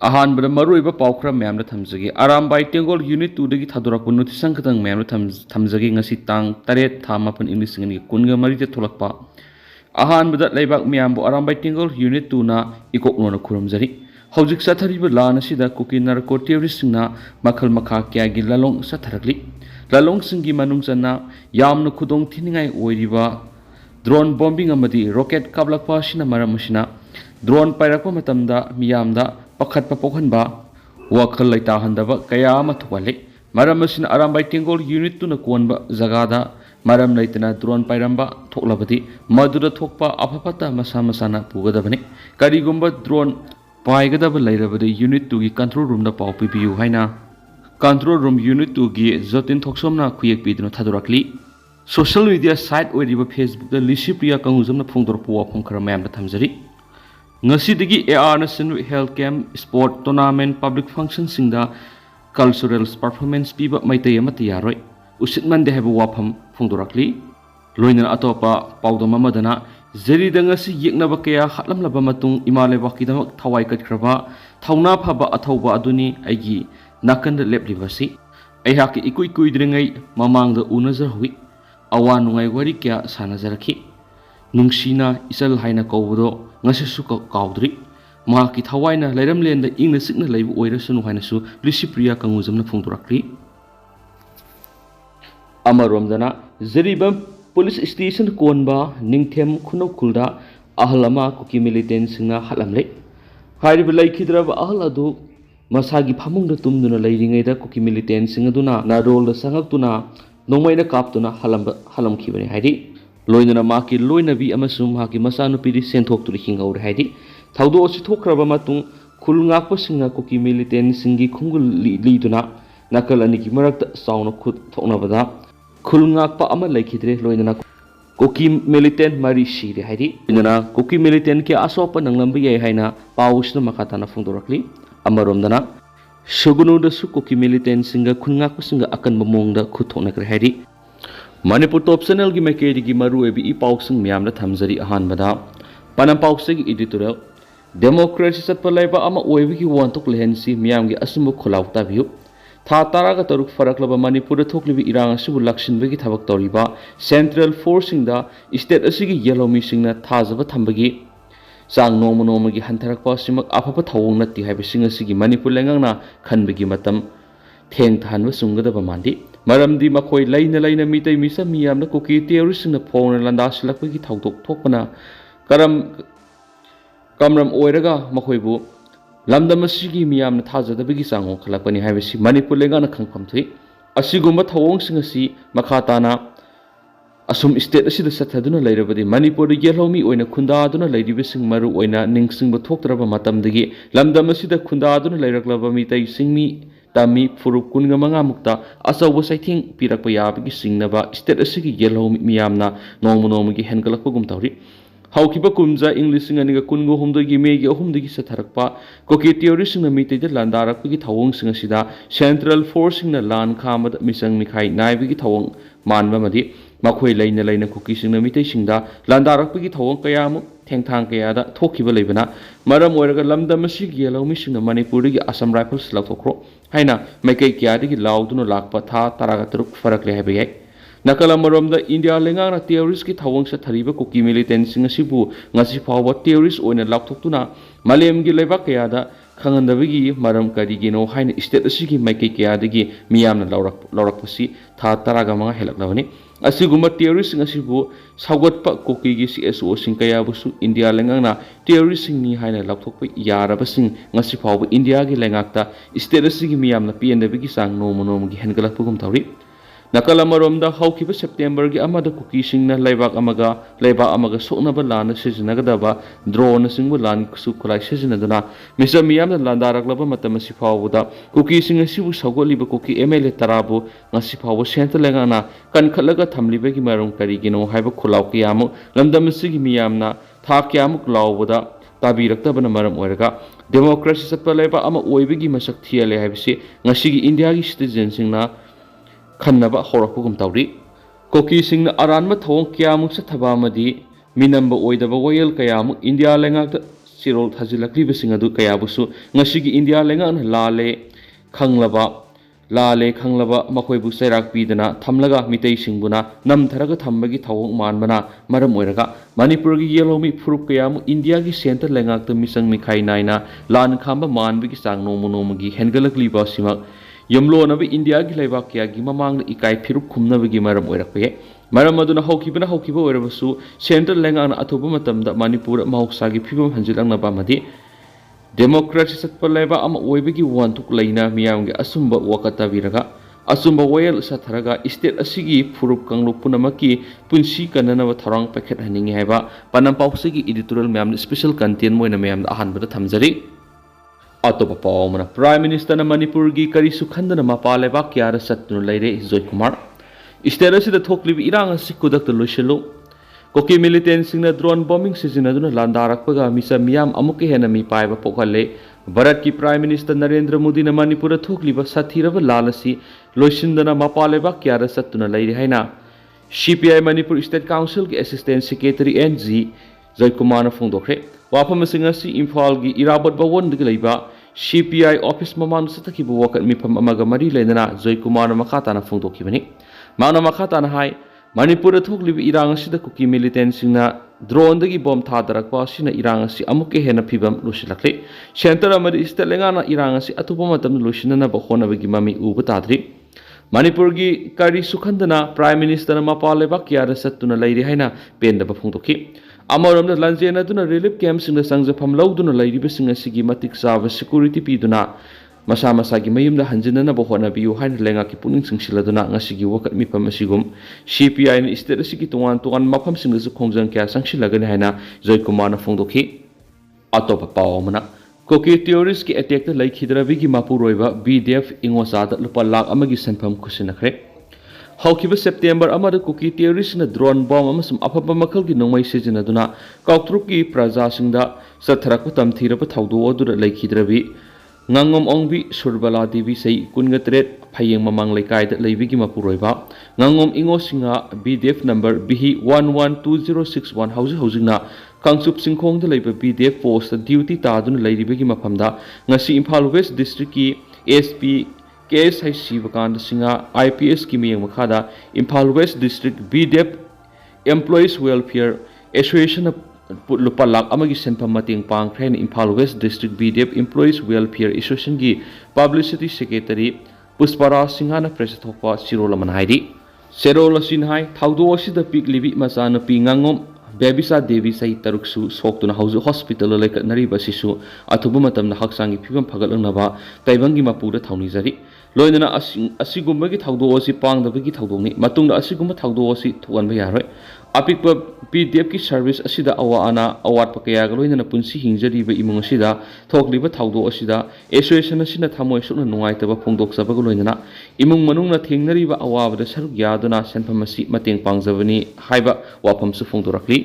अहानबद मरुइबा पाउखरा मैम थमजगे आरामबाई टेंगोल यूनिट 2 दगी थादोरक नोटिसन खतंग मैम थमजगे ngasi tang 8 था 8 इंग्लिश संगनि कुनगा मरिते थोलकपा अहानबद लेबाक मैम बो आरामबाई टेंगोल यूनिट 2 ना इकोकनोना खुरमजरी हौजिक सथरिब लान असिदा कुकी नार्को टेररिस्टना मखल मखा क्यागी ललोंग सथरकली ललोंग सिंगी मनुंग चना यामन खुदोंग थिनिंगाई ओइरिबा ड्रोन बॉम्बिंग अमदी रॉकेट काबलकपा सिना मरम सिना ड्रोन पाइरकपा मतमदा मियामदा पखतपा पोखनबा वखल लैता हंदबा कया अमा थुकले मरम सिना आरामबाई टेंगोल यूनिट 2 ना कोनबा जगादा मरम लैतना ड्रोन पाइरंबा थोकलबदी मदुदा थोकपा अफफता मसा मसाना पुगदबने करिगुंबा ड्रोन पाइगदब लैरबदे यूनिट 2 की कंट्रोल रूम दा पाउ पिबियु हाइना कंट्रोल रूम यूनिट 2 की जतिन थोकसोमना खुयेक पिदनो थादोरकली सोशल मीडिया साइट ओइरिबा फेसबुक दा लिसिप्रिया कंगुजमना फोंदोरपो वाफम खरा मैम दा थमजरी ngasi AR National Health Camp Sport Tournament Public Function Singda Cultural Performance Piba Maitai Amati Yaroi Usitmande have wapam Fondorakli Loinan Atopa Paudama Madana Zeri Dangasi Yeknaba Kea Hatlam Labamatung Imale Wakidamak Tawai Katkrava Tauna Paba Atoba Aduni Agi Nakan the Leplivasi Ayaki Ikui Dringai Mamang the Unazarwi Awanungai Warikia Sanazaraki Nungsina Isal Haina Kodo ngasisu kaudri ma ki thawaina leiramlen da ingna sikna leibu oirasunu hainasu lisipriya kanguzamna phongdorakli amaromdana jeribam police station konba ningthem khunau khulda ahlama kuki militant singna halamle hairiba laikhidraba ahal adu masagi phamungda tumduna leiringai da kuki militant singaduna narol da sangaktuna nongmaina kaptuna halamkhibani hairi लोइना माकी लोइनबी अमसुम हाकी मसानुपीदी सेंथोक्तुरी हिंगौर हाइदी थाउदो असि थोख्रबा मातुंग खुलंगाकपा सिंगा कुकी मिलिटेंट सिंगी खुंगुल लीदुना नकल अनिकी मरक्ता साउना खुद थोकनबदा खुलंगाकपा अमा लैखिद्रे लोइना कुकी मिलिटेंट मरी सिरे हाइदी इनना कुकी मिलिटेंट के असोपा नंगलंबा याय हाइना पाउसना मखाताना फोंदोरकली अमरोमदना सुगुनुदसु कुकी मिलिटेंट सिंगा खुलंगाकपा सिंगा अकनबा मोंगदा खुद थोकनक्रे हाइदी मणिपुर टॉप चैनल की मैकेरी की मरुएबी ई पाउसिंग म्याम थमजरी अहानबदा पनम पाउसिंग एडिटोरियल डेमोक्रेसी चटपलाइबा अमा ओइबगी वांतोक लेहनसी म्याम की असुंबु खुलाव ताबियु था तारागा तरुक फरकलबा मणिपुर थोकलिबी इरांग असुबु लक्षिनबगी थबक तौरिबा सेंट्रल फोर्सिंग दा स्टेट असिगी येलो मिसिंगना थाजबा थंबगी चांग नोमगी हंथरकपा सिमक अफबा थवोंग नति हाइबसिंग असिगी मणिपुर लेंगांगना खनबगी मतम थेंग थानबा सुंगदबा मांदी मरमदी मखोई लैना मितै मिसा मियामना कुकी टेररिस्टना फोन लंदासलकपगी थौदोक थोकपना कमरम ओइरगा मखोइबु लमदम असिगी मियामना थाजदबगी चांगो खलकपनि हाइबसि मणिपुर लेंगाना खंगफम थुइ असिगुम्बा थवोंगसिंग असि मखाताना असुम स्टेट असिदा सथदुना लैरबदि मणिपुर येलौमी ओइना खुंदादुना लैरिबसिंग मरु ओइना निंगसिंगबा थोकत्रबा मतमदगी लमदम असिदा खुंदादुना लैरक्लबा मितै सिंगमी तामी फुरुप कुनगा मंगा मुक्ता अचौबा सैथिंग पिरकपा याबगी सिंगनबा स्टेट असिगी येलो मियामना नोमगी हेनगलकपगुम तौरी हौखिबा कुमजा इंग्लिश अनिगा कुनगो हुमदगी मेगी अहुमदगी सथरकपा कुकी टेररिस्टना मितैदा लांदारकपगी थवोंगसिंग असिदा सेंट्रल फोर्सिंगना लान खामदा मिसंग मिखाई नाइबगी थवोंग मानबमदि मखोई लैना कुकीसिंगना मितैसिंगदा लांदारकपगी थवोंग कयामु थेंगथांग कयादा थोखिबा लैबना मरम ओइरगा लमदम असिगी येलौमिसिंगना मणिपुरदगी असम राइफल्स लौथोखरो हाइना मैकई क्यादगी लाउदुना लाकपा था तारागा तरुक फरकले हाइबा याय नकल अमरोमदा इंडिया लेंगाना टेररिस्ट की थवोंग सथरिबा कुकी मिलिटेंट सिंग असिबु ngasi फावबा टेररिस्ट ओइना लाउथोक्तुना मालेमगी लेबाक कयादा खंगंदबगी मरम करिगिनो हाइना स्टेट असिगी मैकई क्यादगी मियामना लौरकपसि था तारागा मंगा हेलकलबनी असिगुम्बा टेररिस्ट असिबु सावगतपा कुकीगी CSO सिंग कयाबुसु इंडिया लेंगाना टेररिस्ट सिंगनी हाइना लाउथोक्पा यारबसिंग ngasi फावबा इंडिया गी लेंगाकता स्टेट असिगी मियामना पियनदबगी सांग नोमगी हेनगलकपगुम तौरी नकल अमरोमदा हौखिबा सेप्टेम्बर की अमदा कुकी सिंगना लेबाक अमगा सोनबा लान सिजनगदबा ड्रोन सिंगबु लान कुसु खुलाई सिजनदुना मिसम मियामना लांदारकलबा मतम असि फावबदा कुकी सिंग असिबु सगोलिबा कुकी MLA तराबु ngasi फावबा सेंट्रल लेंगाना कनखलगा थमलिबगी मरम करिगिनो हाइबा खुलाव कियामु लमदम सिगी मियामना था कियामु लावबदा ताबिरक्तबना मरम ओइरगा डेमोक्रेसी चटपा लेबा अमा ओइबगी मसक थियले हाइबसि ngasiगी इंडिया की सिटीजन सिंगना खन्नबा होरकपुगुम तौरी कुकी सिंगना अरानबा थवोंग क्यामुक सथबा मदी मिनंबा ओइदबा वयल कयामुक इंडिया लेंगाक ꯆꯦꯔꯣꯜ ꯊꯥꯖꯤꯜꯂꯛꯂꯤꯕꯁꯤꯡ ꯑꯗꯨ ꯀꯌꯥꯕꯨꯁꯨ ꯉꯁꯤꯒꯤ ꯏꯟꯗꯤꯌꯥ ꯂꯩꯉꯥꯛꯅ ꯂꯥꯜꯂꯦ ꯈꯪꯂꯕ ꯃꯈꯣꯏꯕꯨ ꯆꯩꯔꯥꯛ ꯄꯤꯗꯅ ꯊꯝꯂꯒ ꯃꯤꯇꯩꯁꯤꯡꯕꯨꯅ ꯅꯝꯊꯔꯒ ꯊꯝꯕꯒꯤ ꯊꯧꯑꯣꯡ ꯃꯥꯟꯕꯅ ꯃꯔꯝ ꯑꯣꯏꯔꯒ ꯃꯅꯤꯄꯨꯔꯒꯤ ꯌꯦꯜꯍꯧꯃꯤ ꯐꯨꯔꯨꯞ ꯀꯌꯥꯃꯨꯛ ꯏꯟꯗꯤꯌꯥꯒꯤ ꯁꯦꯟꯇꯔ ꯂꯩꯉꯥꯛꯇ ꯃꯤꯆꯪ ꯃꯤꯈꯥꯏ ꯅꯥꯏꯅ ꯂꯥꯟ ꯈꯥꯝꯕ ꯃꯥꯟꯕꯒꯤ ꯆꯥꯡ ꯅꯣꯡꯃ ꯅꯣꯡꯃꯒꯤ ꯍꯦꯟꯒꯠꯂꯛꯂꯤꯕ ꯑꯁꯤꯃꯛ ꯌꯨꯝꯂꯣꯟꯅꯕ ꯏꯟꯗꯤꯌꯥꯒꯤ ꯂꯩꯕꯥꯛ ꯀꯌꯥꯒꯤ ꯃꯃꯥꯡꯗ ꯏꯀꯥꯏ ꯐꯤꯔꯨꯞ ꯈꯨꯝꯅꯕꯒꯤ ꯃꯔꯝ ꯑꯣꯏꯔꯛꯄ ꯌꯥꯏ ꯃꯔꯝ ꯑꯗꯨꯅ ꯍꯧꯈꯤꯕ ꯑꯣꯏꯔꯕꯁꯨ ꯁꯦꯟꯇꯔ ꯂꯩꯉꯥꯛꯅ ꯑꯊꯨꯕ ꯃꯇꯝꯗ ꯃꯅꯤꯄꯨꯔ ꯃꯍꯧꯁꯥꯒꯤ ꯐꯤꯕꯝ ꯍꯟꯖꯤꯜꯂꯛꯅꯕ ꯑꯃꯗꯤ ꯗꯦꯃꯣꯀ꯭ꯔꯦꯁꯤ ꯆꯠꯄ ꯂꯩꯕꯥꯛ ꯑꯃ ꯑꯣꯏꯕꯒꯤ ꯋꯥꯟꯊꯣꯛ ꯂꯩꯅ ꯃꯤꯌꯥꯝꯒꯤ ꯑꯆꯨꯝꯕ ꯋꯥꯀꯠ ꯇꯥꯕꯤꯔꯒ ꯑꯆꯨꯝꯕ ꯋꯥꯌꯦꯜ ꯁꯥꯊꯔꯒ ꯏꯁꯇꯦꯠ ꯑꯁꯤꯒꯤ ꯐꯨꯔꯨꯞ ꯀꯥꯡꯂꯨꯞ ꯄꯨꯝꯅꯃꯛꯀꯤ ꯄꯨꯟꯁꯤ ꯀꯟꯅꯅꯕ ꯊꯧꯔꯥꯡ ꯄꯥꯏꯈꯠꯍꯟꯅꯤꯡꯉꯤ ꯍꯥꯏꯕ ꯄꯥꯟꯗꯝ ꯄꯥꯎꯆꯦꯒꯤ ꯏꯗꯤꯇꯣꯔꯤꯌꯦꯜ ꯃꯌꯥꯝꯅ ꯁ꯭ꯄꯦꯁꯦꯜ ꯀꯟꯇꯦꯟ ꯑꯣꯏꯅ ꯃꯌꯥꯝꯗ ꯑꯍꯥꯟꯕꯗ ꯊꯝꯖꯔꯤ ꯑꯇꯣꯞꯄ ꯄꯥꯎ ꯑꯃꯅ ꯄ꯭ꯔꯥꯏꯝ ꯃꯤꯅꯤꯁꯇꯔꯅ ꯃꯅꯤꯄꯨꯔꯒꯤ ꯀꯔꯤꯁꯨ ꯈꯟꯗꯅ ꯃꯄꯥꯟ ꯂꯩꯕꯥꯛ ꯀꯌꯥꯗ ꯆꯠꯇꯨꯅ ꯂꯩꯔꯦ ꯖꯣꯏꯀꯨꯃꯥꯔ ꯏꯁꯇꯦꯠ ꯑꯁꯤꯗ ꯊꯣꯛꯂꯤꯕ ꯏꯔꯥꯡ ꯑꯁꯤ ꯈꯨꯗꯛꯇ ꯂꯣꯏꯁꯤꯜꯂꯨ ꯀꯣꯀꯤ ꯃꯤꯂꯤꯇꯦꯟꯁꯤꯡꯅ ꯗ꯭ꯔꯣꯟ ꯕꯣꯝꯕꯤꯡ ꯁꯤꯖꯤꯟꯅꯗꯨꯅ ꯂꯥꯟꯗꯥꯔꯛꯄꯒ ꯃꯤꯆꯝ ꯃꯤꯌꯥꯝ ꯑꯃꯨꯛꯀ ꯍꯦꯟꯅ ꯃꯤ ꯄꯥꯏꯕ ꯄꯣꯛꯍꯜꯂꯦ ꯚꯥꯔꯠꯀꯤ ꯄ꯭ꯔꯥꯏꯝ ꯃꯤꯅꯤꯁꯇꯔ ꯅꯔꯦꯟꯗ꯭ꯔ ꯃꯣꯗꯤꯅ ꯃꯅꯤꯄꯨꯔꯗ ꯊꯣꯛꯂꯤꯕ ꯁꯥꯊꯤꯔꯕ ꯂꯥꯜ ꯑꯁꯤ ꯂꯣꯏꯁꯤꯟꯗꯅ ꯃꯄꯥꯟ ꯂꯩꯕꯥꯛ ꯀꯌꯥꯗ ꯆꯠꯇꯨꯅ ꯂꯩꯔꯦ ꯍꯥꯏꯅ CPI ꯃꯅꯤꯄꯨꯔ ꯁ꯭ꯇꯦꯠ ꯀꯥꯎꯟꯁꯤꯜꯒꯤ ꯑꯦꯁꯤꯁꯇꯦꯟꯠ ꯁꯦꯀ꯭ꯔꯦꯇꯔꯤ NG ꯖꯣꯏꯀꯨꯃꯥꯔꯅ ꯐꯣꯡꯗꯣꯛꯈ꯭ꯔꯦ ꯋꯥꯐꯝ ꯑꯁꯤ ꯉꯁꯤ ꯏꯝꯐꯥꯜꯒꯤ ꯏꯔꯥꯕꯣꯠ ꯕꯥꯋꯣꯟꯗ ꯂꯩꯕ CPI ꯑꯣꯐꯤꯁ ꯃꯃꯥꯡꯗ ꯆꯠꯊꯈꯤꯕ ꯋꯥꯀꯠ ꯃꯤꯐꯝ ꯑꯃꯒ ꯃꯔꯤ ꯂꯩꯅꯅ ꯖꯣꯏꯀꯨꯃꯥꯔꯅ ꯃꯈꯥ ꯇꯥꯅ ꯐꯣꯡꯗꯣꯛꯈꯤꯕꯅꯤ ꯃꯥꯅ ꯃꯈꯥ ꯇꯥꯅ ꯍꯥꯏ ꯃꯅꯤꯄꯨꯔꯗ ꯊꯣꯛꯂꯤꯕ ꯏꯔꯥꯡ ꯑꯁꯤꯗ ꯀꯨꯀꯤ ꯃꯤꯂꯤꯇꯦꯟꯁꯤꯡꯅ ꯗ꯭ꯔꯣꯟꯗꯒꯤ ꯕꯣꯝ ꯊꯥꯗꯔꯛꯄ ꯑꯁꯤꯅ ꯏꯔꯥꯡ ꯑꯁꯤ ꯑꯃꯨꯛꯀ ꯍꯦꯟꯅ ꯐꯤꯕꯝ ꯂꯨꯁꯤꯜꯂꯛꯂꯤ ꯁꯦꯟꯇꯔ ꯑꯃꯗꯤ ꯁ꯭ꯇꯦꯠ ꯂꯩꯉꯥꯛꯅ ꯏꯔꯥꯡ ꯑꯁꯤ ꯑꯊꯨꯕ ꯃꯇꯝꯗ ꯂꯣꯏꯁꯤꯟꯅꯅꯕ ꯍꯣꯠꯅꯕꯒꯤ ꯃꯃꯤ ꯎꯕ ꯇꯥꯗ꯭ꯔꯤ ꯃꯅꯤꯄꯨꯔꯒꯤ ꯀꯔꯤꯁꯨ ꯈꯟꯗꯅ ꯄ꯭ꯔꯥꯏꯝ ꯃꯤꯅꯤꯁꯇꯔꯅ ꯃꯄꯥꯟ ꯂꯩꯕꯥꯛ ꯀꯌꯥꯗ ꯆꯠꯇꯨꯅ ꯂꯩꯔꯦ ꯍꯥꯏꯅ ꯄꯦꯟꯗꯕ ꯐꯣꯡꯗꯣꯛꯈꯤ ꯑꯃꯔꯣꯝꯗ ꯂꯥꯟꯖꯦꯟꯅꯗꯨꯅ ꯔꯤꯂꯤꯐ ꯀꯦꯝꯞꯁꯤꯡꯗ ꯆꯪꯖꯐꯝ ꯂꯧꯗꯨꯅ ꯂꯩꯔꯤꯕꯁꯤꯡ ꯑꯁꯤꯒꯤ ꯃꯇꯤꯛ ꯆꯥꯕ ꯁꯦꯀ꯭ꯌꯨꯔꯤꯇꯤ ꯄꯤꯗꯨꯅ ꯃꯁꯥ ꯃꯁꯥꯒꯤ ꯃꯌꯨꯝꯗ ꯍꯟꯖꯤꯟꯅꯅꯕ ꯍꯣꯠꯅꯕꯤꯌꯨ ꯍꯥꯏꯅ ꯂꯩꯉꯥꯛꯀꯤ ꯄꯨꯛꯅꯤꯡ ꯆꯤꯡꯁꯤꯜꯂꯗꯨꯅ ꯉꯁꯤꯒꯤ ꯋꯥꯀꯠ ꯃꯤꯐꯝ ꯑꯁꯤꯒꯨꯝ CPIꯅ ꯏꯁꯇꯦꯠ ꯑꯁꯤꯒꯤ ꯇꯣꯉꯥꯟ ꯇꯣꯉꯥꯟꯕ ꯃꯐꯝꯁꯤꯡꯗꯁꯨ ꯈꯣꯡꯖꯪ ꯀꯌꯥ ꯆꯪꯁꯤꯜꯂꯒꯅꯤ ꯍꯥꯏꯅ ꯖꯣꯏꯀꯨꯃꯥꯔꯅ ꯐꯣꯡꯗꯣꯛꯈꯤ ꯑꯇꯣꯞꯄ ꯄꯥꯎ ꯑꯃꯅ ꯀꯣꯀꯤ ꯇꯦꯔꯣꯔꯤꯁꯀꯤ ꯑꯦꯇꯦꯛꯇ ꯂꯩꯈꯤꯗ꯭ꯔꯕꯒꯤ ꯃꯄꯨꯔꯣꯏꯕ BDF ꯏꯉꯣꯆꯥꯗ ꯂꯨꯄꯥ ꯂꯥꯈ ꯑꯃꯒꯤ ꯁꯦꯟꯐꯝ ꯈꯨꯠꯁꯤꯟꯅꯈ꯭ꯔꯦ ꯍꯧꯈꯤꯕ ꯁꯦꯞꯇꯦꯝꯕꯔ ꯑꯃꯗ ꯀꯨꯀꯤ ꯇꯦꯔꯣꯔꯤꯁꯅ ꯗ꯭ꯔꯣꯟ ꯕꯣꯝ ꯑꯃꯁꯨꯡ ꯑꯐꯕ ꯃꯈꯜꯒꯤ ꯅꯣꯡꯃꯩ ꯁꯤꯖꯤꯟꯅꯗꯨꯅ ꯀꯥꯎꯇ꯭ꯔꯨꯛꯀꯤ ꯄ꯭ꯔꯖꯥꯁꯤꯡꯗ ꯆꯠꯊꯔꯛꯄ ꯇꯝꯊꯤꯔꯕ ꯊꯧꯗꯣꯛ ꯑꯗꯨꯗ ꯂꯩꯈꯤꯗ꯭ꯔꯕꯤ ꯉꯥꯉꯣꯝ ꯑꯣꯡꯕꯤ ꯁꯨꯔꯕꯂꯥ ꯗꯦꯕꯤ ꯆꯍꯤ 23 ꯐꯌꯦꯡ ꯃꯃꯥꯡ ꯂꯩꯀꯥꯏꯗ ꯂꯩꯕꯒꯤ ꯃꯄꯨꯔꯣꯏꯕꯉꯥꯉꯣꯝ ꯏꯉꯣꯁꯤꯡꯍ BDF ꯅꯝꯕꯔ BH 112061 ꯍꯧꯖꯤꯛꯅ ꯀꯥꯡꯆꯨꯞ ꯆꯤꯡꯈꯣꯡꯗ ꯂꯩꯕ BDF ꯄꯣꯁꯇ ꯗ꯭ꯌꯨꯇꯤ ꯇꯥꯗꯨꯅ ꯂꯩꯔꯤꯕꯒꯤ ꯃꯐꯝꯗ ꯉꯁꯤ ꯏꯝꯐꯥꯜ ꯋꯦꯁ ꯗꯤꯁꯇ꯭ꯔꯤꯛꯀꯤ SP KSI Sibakanda Singha IPS की मियंग मखादा Imphal west district BDF employees welfare association लुपा लाख अमगी सेंफम मतेंग पांगख्रेन Imphal west district BDF employees welfare association की पब्लिसिटी सेक्रेटरी पुष्पराज सिंहाना प्रेस थोपा सिरोल मनहाइदी सेरोल सिनहाई थाउदो असिदा पिकलिबि मचानपि ngangom बेबिसा देवी सही तरुकसु सोक्तुना हौजु हॉस्पिटल लेकनरिबा सिसु अथुबु मतमना हक्सांगी फिबम फगलंगनबा तैबंगी मपुर थाउनिजरी लोइनना असिगुम्बगी थाउदो असि पांगदबगी थाउदोंनि मतुंगदा असिगुम्बा थाउदो असि थुगनबा यारोय अपिकपा BDF की सर्विस असिदा अवाना अवाटपा कयागा लोइनना पुंसि हिंजरिबा इमुंग असिदा थोकलिबा थाउदो असिदा एसोसिएशन असिना थामोय सुना नुंगाइतबा फोंदोकसबगा लोइनना इमुंग मनुंगना थेंगनरिबा अवाबदा सरुक यादुना सेनफम असि मतेंग पांगजबनी हाइबा वाफमसु फोंदोरक्ली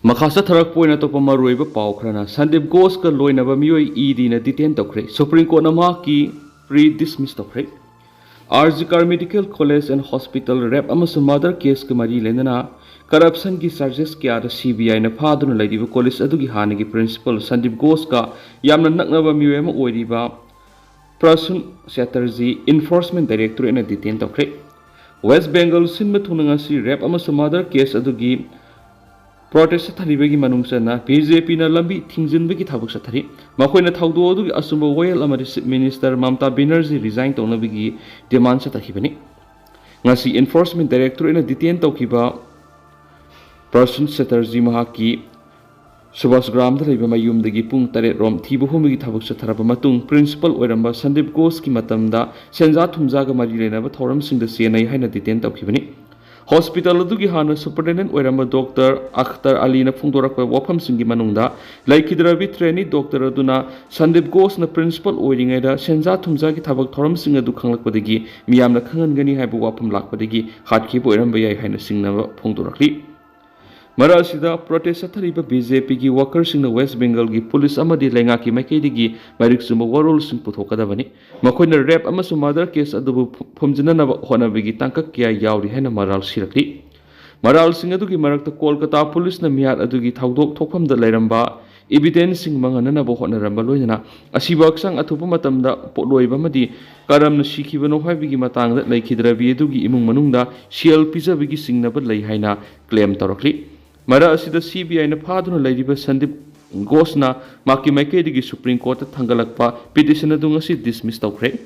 मखासा थरक पोइना तोपा मरुइबा पाउ खरना संदीप घोष का लोइनबा मियोय ED ना डिटेन तोखरे सुप्रीम कोर्ट नमा की pre dismiss तोखरे RG Kar medical college and hospital rape अमसुंग murder case के मरी लेनना करप्शन की चार्जेस क्या CBI ने फादुना लैदिबा कॉलेज अदुगी हानगी प्रिंसिपल संदीप घोष का यामना नकनबा मियोय अमा ओइरिबा प्रसून चैटर्जी इन्फोर्समेंट डायरेक्टोरेट ने detain तोखरे waste Bengal सिनबा थुनंगासी rape अमसुंग murder case अदुगी protest थरीबगी मनुंगसना BJP ना लंबी थिंजिनबगी थाबक सथरी मखोइना थाउदो अदुगी असुंबा वोयल अमरि chief minister Mamata Banerjee resign तौनबगी डिमांड सथखिबनी ngasi enforcement directorate na detain tawkiba person Chatterjee महाकी सुभाष ग्राम दा लेबा mayumdagi pung 8 rom thibu humigi thabak satharaba matung principal oiramba Sandeep Ghosh की मतमदा सेंजा थुमजागा मरि लेनबा थौरम सिंगदा सेनai haina detain tawkibani हॉस्पिटल अदुगी हाना सुपरिटेंडेंट ओइरamba डॉक्टर अख्तर अली ना फुंगदोरकबा वफम सिंगी मनुंगदा लैखिद्रबी ट्रेनी डॉक्टर अदुना संदीप घोष ना प्रिंसिपल ओइरिङैदा सेंजा थुमजागी थबक थौरम सिंग अदु खंगलकपदगी मियामना खंगनगनी हाइबा वफम लाकपदगी हाटखिबो ओइरamba याइ हाइना सिंगनबा फुंगदोरकली मरासिदा प्रोटेस्ट थरीबा BJP की वर्कर सिंग वेस्ट बेंगल की पुलिस अमदी लेंगा की मैकेदिगी मैरिक सुम वरोल सिंग पुथोकदबनी मखोइना रेप अमसु मर्डर केस अदुबु फुमजिननबा होनबगी तांकक किया यावरी हैना मराल सिरकली मराल सिंग अदुगी मरकता कोलकाता पुलिस ना मियाद अदुगी थाउदोक थोफमदा लेरंबा evidence manganana bo honaramba loina asiba aksang athupa matamda potloiba madi karamna shikibano haibigi matangda laikhidrabi adugi imung manungda shial pizabigi singnaba lei haina claim tarakli mara asida CBI na phaduna lairiba Sandip Gosna maki maikedi Supreme Court thangalakpa petition adu ngasi dismiss tawkhre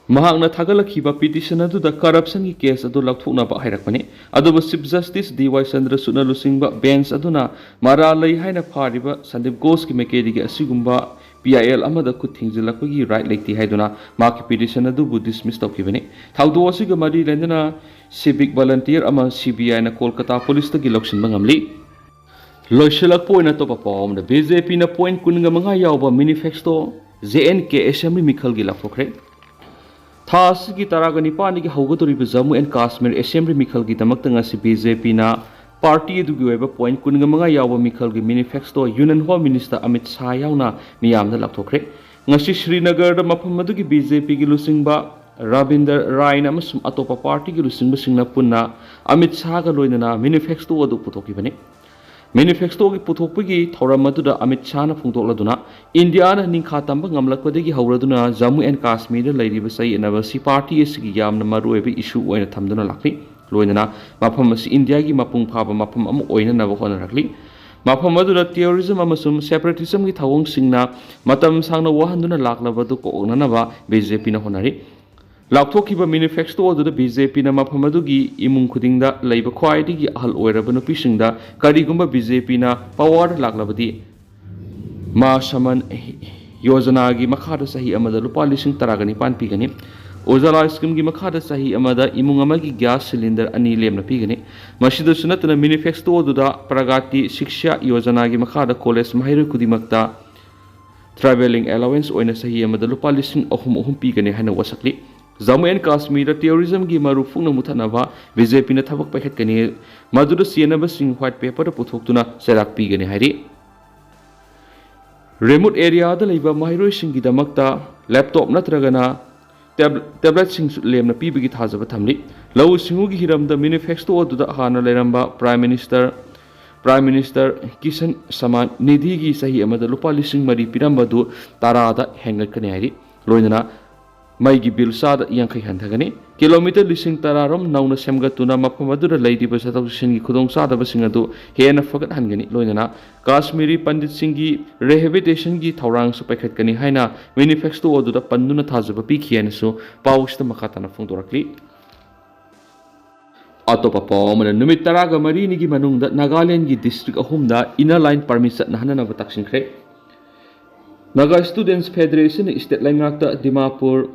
mahakna thagalakhiba petition adu da corruption gi case adu lakthukna ba hairakpani aduba Chief Justice DY Chandra Suna lusingba bench aduna mara lei haina phariba Sandip Ghosh ki maikedi gi asigumba PIL amada kuthingzilakpagi right lekti haiduna maki petition adu bu dismiss tawkhibani thawdo asiga mari lendana civic volunteer ama CBI na Kolkata police ta gi loksin bangamli loiselak point to pa pom da BJP na point kunga mga yawba manifesto JNK assembly mikhal gi lakhokre thas gi taragani pani gi hawgatori bi Jammu and Kashmir assembly mikhal gi damakta ngasi BJP na party du gi weba point kunga mga yawba mikhal gi manifesto Union Home Minister Amit Shah yawna miyam da lakhokre ngasi Srinagar da mafam adu gi BJP gi lusingba Rabinder Rai na masum atopa party gi lusingba singna punna Amit Shah ga loinana manifesto adu putoki bane manifesto gi puthokpagi thoram aduda Amit Shah na phungtokladuna India na ningkha tamba ngamlakpadagi hauraduna Jammu and Kashmir da lairiba sai enaba si party asigi yamna marueba issue oina thamduna lakli loinana mafam asi India gi mapung phaba mafam am oina na hona rakli mafam aduda terrorism amasum separatism gi thawong singna matam sangna wahanduna laklabadu ko onanaba BJP na honari लाउथोखिबा manufacture अदुदा BJP ना मफम अदुगी इमुंग खुदिंगदा लैबा ख्वाइदिगी अहल ओइरबा नुपिसिंगदा करिगुंबा BJP ना power लाक्लबदी मा समन योजनागी मखादा सही अमदा लुपा लिसिंग तरागनि पान पिगनि उजाला scheme गी मखादा सही अमदा इमुंग अमगी गैस सिलेंडर अनि लेमना पिगनि मसिदा सुनतना मैन्युफैक्चर अदुदा प्रगति शिक्षा योजनागी मखादा कॉलेज महिर खुदिमक्ता ट्रैवलिंग अलाउंस ओइना सही अमदा लुपा लिसिंग अहुम पिगनि हाना वसकली Jammu and Kashmir terrorism gi marufung muthanaba BJP na thabak pakhet kani maduda sienaba sing white paper puthoktuna serak pi gani hari remote area da leiba mahiroi sing gi damakta laptop natragana tablet sing lemna pi bigi thajaba thamli law singu gi hiram da manifesto da hana leramba prime minister Kisan Saman Nidhi gi sahi amada lupa lising mari pirambadu tarada hengat kani hari loinana maigi bill sada yankai hanthagani kilometer lising tararom nauna semgatuna mapamadura laidi basatausin gi khudong sada basingadu hena fagat hangani loinana Kashmiri Pandit Singhi rehabilitation gi thawrang su pakhat kani haina manifesto oduda panduna thajaba pikhian su pausta makatana phungdorakli atopa pawmana numit taraga mari ni gi manungda Nagaland gi district ahumda inner line permit na hanana bataksinkhre Naga Students Federation State Langakta Dimapur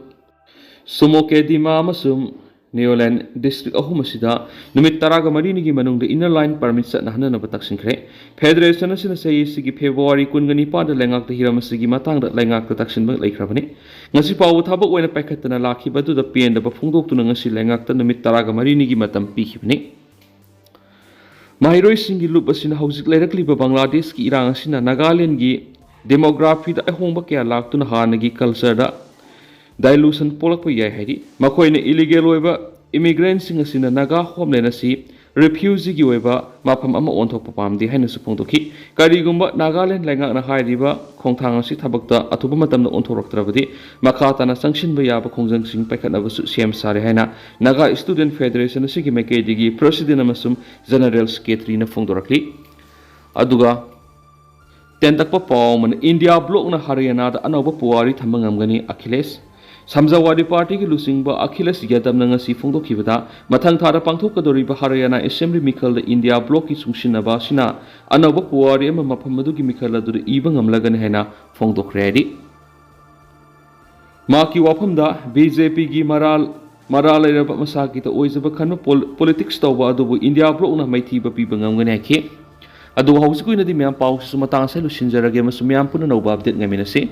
Sumoke Dima Masum Neoland District Ahumasida Numit Taraga Marini Manung the inner line permits at Nahana Bataksinkre Federation Asina say Sigi February Kungani Pada Langak the Hiramasigi Matang that Langak the Taxin Lake Rabani Nasipa would have when a packet and a laki but to the P and the Bafungo to Nangasi Langak the Numit Taraga Marini Matam Pikipni Mahiroi Singi Lupas in House directly Bangladesh Ki Irangasina Nagaland Gi demography da ahongba kya laktuna hanagi culture da dilution polak pa yai haidi makoina illegal oiba immigrants sing asina naga homeland asi refugee gi oiba mafam ama onthok pa pamdi haina supong to ki karigumba Nagaland lenga na hairiba khongthang asi thabakta athuba matamna onthoroktrabadi makhata na sangshin ba yaba khongjang sing paikhatna basu sem sare haina Naga Student Federation asi gi mekedi gi president amasum general secretary na phongdorakli aduga tentakpa pawman India block na Haryana da anawba puwari thamangamgani Akhilesh Samjawadi Party ki lusingba Akhilesh Yadav na ngasi phongdokhibada mathang thara pangthokadoriba Haryana Assembly mikhal da India block ki sungshinaba sina anawba puwari ama maphamadu ki mikhal adu iba ngamlagani haina phongdokhredi maki wafamda BJP gi maral leraba masaki ta oizaba khanma politics tawba adubu India block na maithiba piba ngamgani akhe adu hausi kuina di miyam pau su matang sa lusinjarage masumiyam puna na update ngamin na si